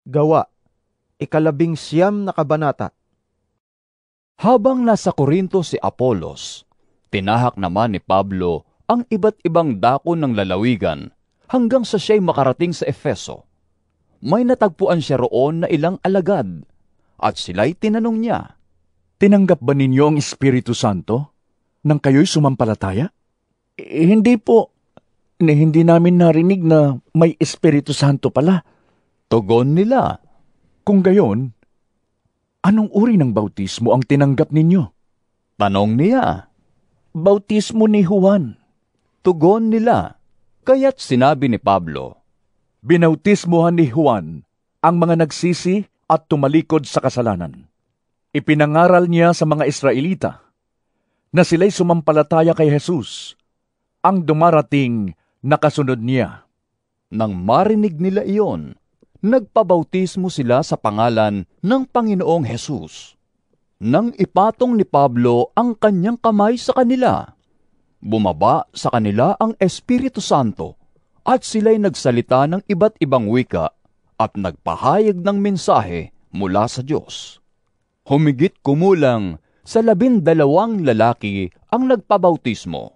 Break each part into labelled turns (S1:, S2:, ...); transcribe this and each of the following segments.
S1: Gawa, 19 na kabanata.
S2: Habang nasa Korinto si Apolos, tinahak naman ni Pablo ang iba't ibang dako ng lalawigan hanggang sa siya'y makarating sa Efeso. May natagpuan siya roon na ilang alagad, at sila'y tinanong niya,
S3: Tinanggap ba ninyo ang Espiritu Santo nang kayo'y sumampalataya? Hindi po. Hindi namin narinig na may Espiritu Santo pala.
S2: Tugon nila,
S3: Kung gayon, anong uri ng bautismo ang tinanggap ninyo?
S2: tanong niya.
S3: Bautismo ni Juan.
S2: Tugon nila, kaya't sinabi ni Pablo,
S3: Binautismohan ni Juan ang mga nagsisi at tumalikod sa kasalanan. Ipinangaral niya sa mga Israelita na sila'y sumampalataya kay Jesus, ang dumarating na kasunod niya.
S2: Nang marinig nila iyon, nagpabautismo sila sa pangalan ng Panginoong Hesus. Nang ipatong ni Pablo ang kanyang kamay sa kanila, bumaba sa kanila ang Espiritu Santo at sila'y nagsalita ng iba't ibang wika at nagpahayag ng mensahe mula sa Diyos. Humigit kumulang sa 12 lalaki ang nagpabautismo.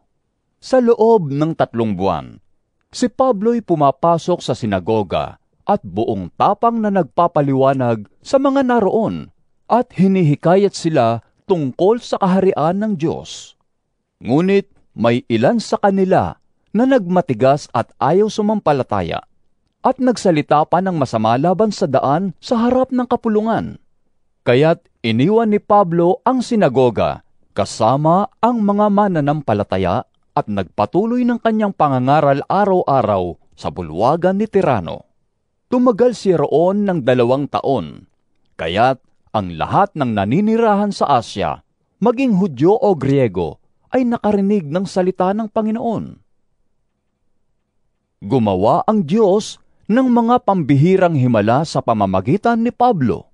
S2: Sa loob ng 3 buwan, si Pablo'y pumapasok sa sinagoga at buong tapang na nagpapaliwanag sa mga naroon at hinihikayat sila tungkol sa kaharian ng Diyos. Ngunit may ilan sa kanila na nagmatigas at ayaw sumampalataya at nagsalita pa ng masama laban sa daan sa harap ng kapulungan. Kaya't iniwan ni Pablo ang sinagoga kasama ang mga mananampalataya at nagpatuloy ng kanyang pangangaral araw-araw sa bulwagan ni Tirano. Tumagal siya roon ng 2 taon, kaya't ang lahat ng naninirahan sa Asya, maging Hudyo o Griego, ay nakarinig ng salita ng Panginoon. Gumawa ang Diyos ng mga pambihirang himala sa pamamagitan ni Pablo.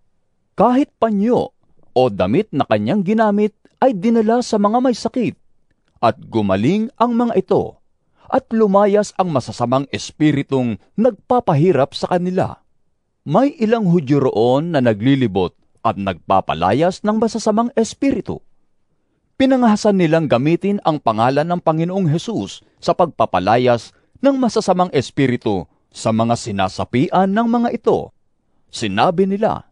S2: Kahit panyo o damit na kanyang ginamit ay dinala sa mga may sakit, at gumaling ang mga ito, at lumayas ang masasamang espiritong nagpapahirap sa kanila. May ilang Hudyo roon na naglilibot at nagpapalayas ng masasamang espiritu. Pinangahasan nilang gamitin ang pangalan ng Panginoong Hesus sa pagpapalayas ng masasamang espiritu sa mga sinasapian ng mga ito. Sinabi nila,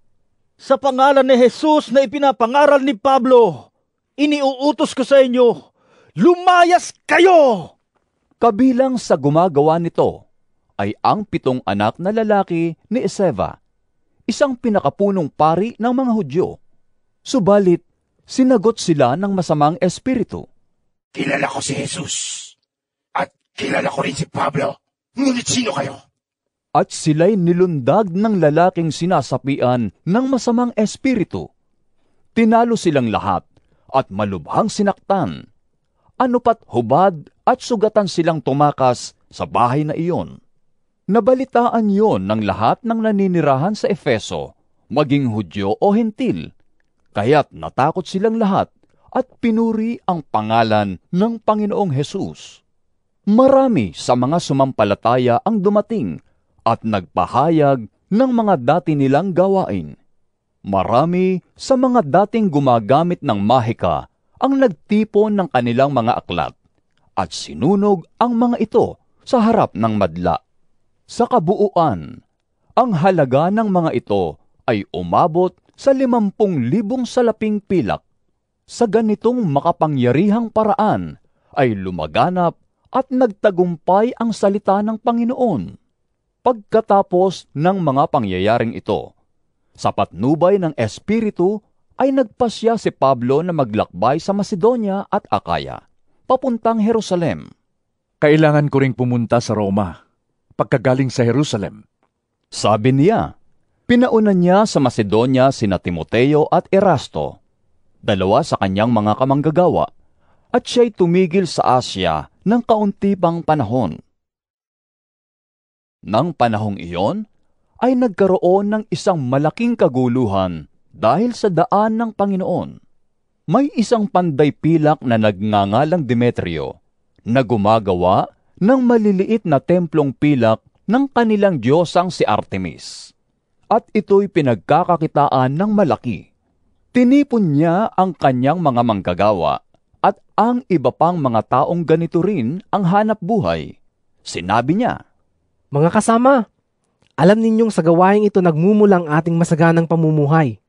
S4: Sa pangalan ni Jesus na ipinapangaral ni Pablo, iniuutos ko sa inyo, lumayas kayo!
S2: Kabilang sa gumagawa nito ay ang 7 anak na lalaki ni Eseva, isang pinakapunong pari ng mga Hudyo. Subalit, sinagot sila ng masamang espiritu.
S5: Kilala ko si Jesus, at kilala ko rin si Pablo. Ngunit sino kayo?
S2: At sila'y nilundag ng lalaking sinasapian ng masamang espiritu. Tinalo silang lahat at malubhang sinaktan. Ano pat hubad at sugatan silang tumakas sa bahay na iyon. Nabalitaan yon ng lahat ng naninirahan sa Efeso, maging Hudyo o Hentil. Kaya't natakot silang lahat at pinuri ang pangalan ng Panginoong Hesus. Marami sa mga sumampalataya ang dumating at nagpahayag ng mga dati nilang gawain. Marami sa mga dating gumagamit ng mahika ang nagtipon ng kanilang mga aklat at sinunog ang mga ito sa harap ng madla. Sa kabuuan, ang halaga ng mga ito ay umabot sa 50,000 salaping pilak. Sa ganitong makapangyarihang paraan ay lumaganap at nagtagumpay ang salita ng Panginoon. Pagkatapos ng mga pangyayaring ito, sa patnubay ng Espiritu ay nagpasya si Pablo na maglakbay sa Macedonia at Akaya, papuntang Jerusalem.
S3: Kailangan ko ring pumunta sa Roma, pagkagaling sa Jerusalem.
S2: Sabi niya, pinauna niya sa Macedonia sina Timoteo at Erasto, 2 sa kanyang mga kamanggagawa, at siya'y tumigil sa Asya ng kaunti pang panahon. Nang panahong iyon, ay nagkaroon ng isang malaking kaguluhan dahil sa daan ng Panginoon. May isang panday pilak na nagngangalang Demetrio na gumagawa ng maliliit na templong pilak ng kanilang diyosang si Artemis. at ito'y pinagkakakitaan ng malaki. Tinipon niya ang kanyang mga manggagawa at ang iba pang mga taong ganito rin ang hanap buhay. Sinabi niya,
S6: Mga kasama, alam ninyong sa gawaing ito nagmumulang ating masaganang pamumuhay.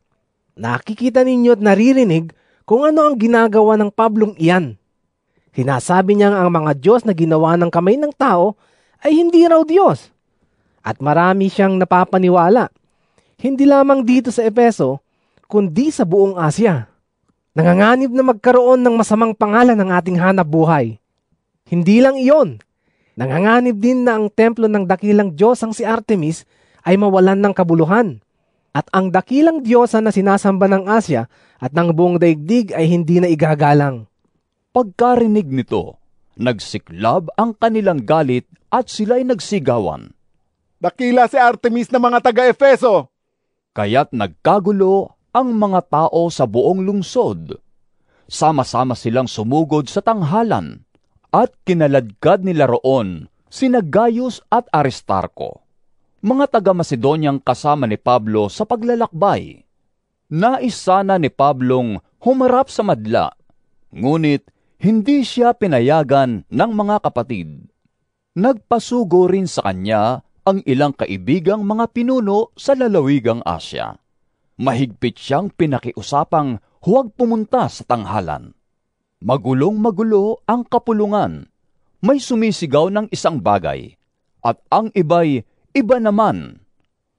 S6: Nakikita ninyo at naririnig kung ano ang ginagawa ng Pablong iyan. Sinasabi niya ang mga Diyos na ginawa ng kamay ng tao ay hindi raw Diyos. At marami siyang napapaniwala, hindi lamang dito sa Efeso, kundi sa buong Asya. Nanganganib na magkaroon ng masamang pangalan ng ating hanap buhay. Hindi lang iyon, nanganganib din na ang templo ng dakilang Diyosang si Artemis ay mawalan ng kabuluhan. At ang dakilang Diyosa na sinasamba ng Asya at ng buong daigdig ay hindi na igagalang.
S2: Pagkarinig nito, nagsiklab ang kanilang galit at sila'y nagsigawan.
S7: Dakila si Artemis na mga taga-Efeso!
S2: Kaya't nagkagulo ang mga tao sa buong lungsod. Sama-sama silang sumugod sa tanghalan at kinaladkad nila roon sina Gaius at Aristarco, mga taga-Macedonyang kasama ni Pablo sa paglalakbay. Nais sana ni Pablong humarap sa madla, ngunit hindi siya pinayagan ng mga kapatid. Nagpasugo rin sa kanya ang ilang kaibigang mga pinuno sa lalawigang Asya. Mahigpit siyang pinakiusapang huwag pumunta sa tanghalan. Magulong-magulo ang kapulungan. May sumisigaw ng isang bagay, at ang iba'y iba naman.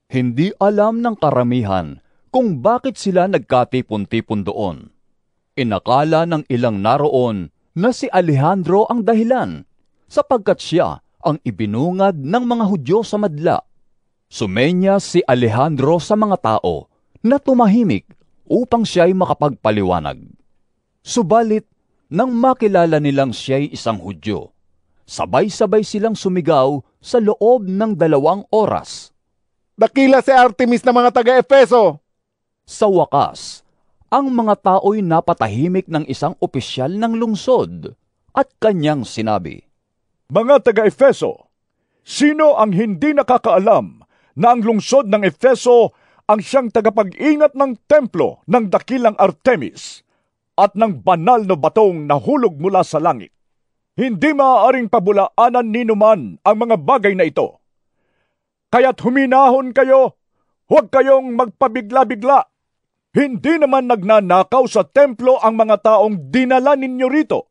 S2: Hindi alam ng karamihan kung bakit sila nagkatipon-tipon doon. Inakala ng ilang naroon na si Alejandro ang dahilan, sapagkat siya ang ibinungad ng mga Hudyo sa madla. Sumenya si Alejandro sa mga tao na tumahimik upang siya'y makapagpaliwanag. Subalit, nang makilala nilang siya'y isang Hudyo, sabay-sabay silang sumigaw sa loob ng 2 oras.
S7: Dakila si Artemis na mga taga-Efeso!
S2: Sa wakas, ang mga tao'y napatahimik ng isang opisyal ng lungsod at kanyang sinabi,
S3: Mga taga-Efeso, sino ang hindi nakakaalam na ang lungsod ng Efeso ang siyang tagapag-ingat ng templo ng dakilang Artemis at ng banal na batong nahulog mula sa langit? Hindi maaaring pabulaanan ni numan ang mga bagay na ito. Kaya't huminahon kayo, huwag kayong magpabigla-bigla. Hindi naman nagnanakaw sa templo ang mga taong dinala ninyo rito.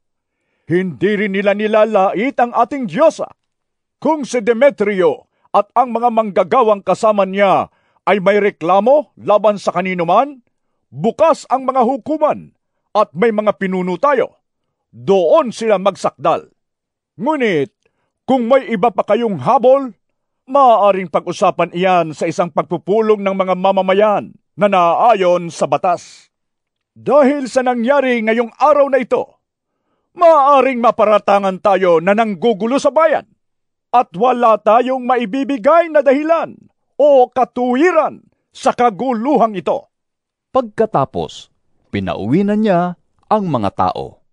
S3: Hindi rin nila nilalait ang ating Diyosa. Kung si Demetrio at ang mga manggagawang kasama niya ay may reklamo laban sa kanino man, bukas ang mga hukuman at may mga pinuno tayo. Doon sila magsakdal. Ngunit, kung may iba pa kayong habol, maaaring pag-usapan iyan sa isang pagpupulong ng mga mamamayan na naaayon sa batas. Dahil sa nangyari ngayong araw na ito, maaaring maparatangan tayo na nanggugulo sa bayan at wala tayong maibibigay na dahilan o katuwiran sa kaguluhang ito.
S2: Pagkatapos, pinauwi na niya ang mga tao.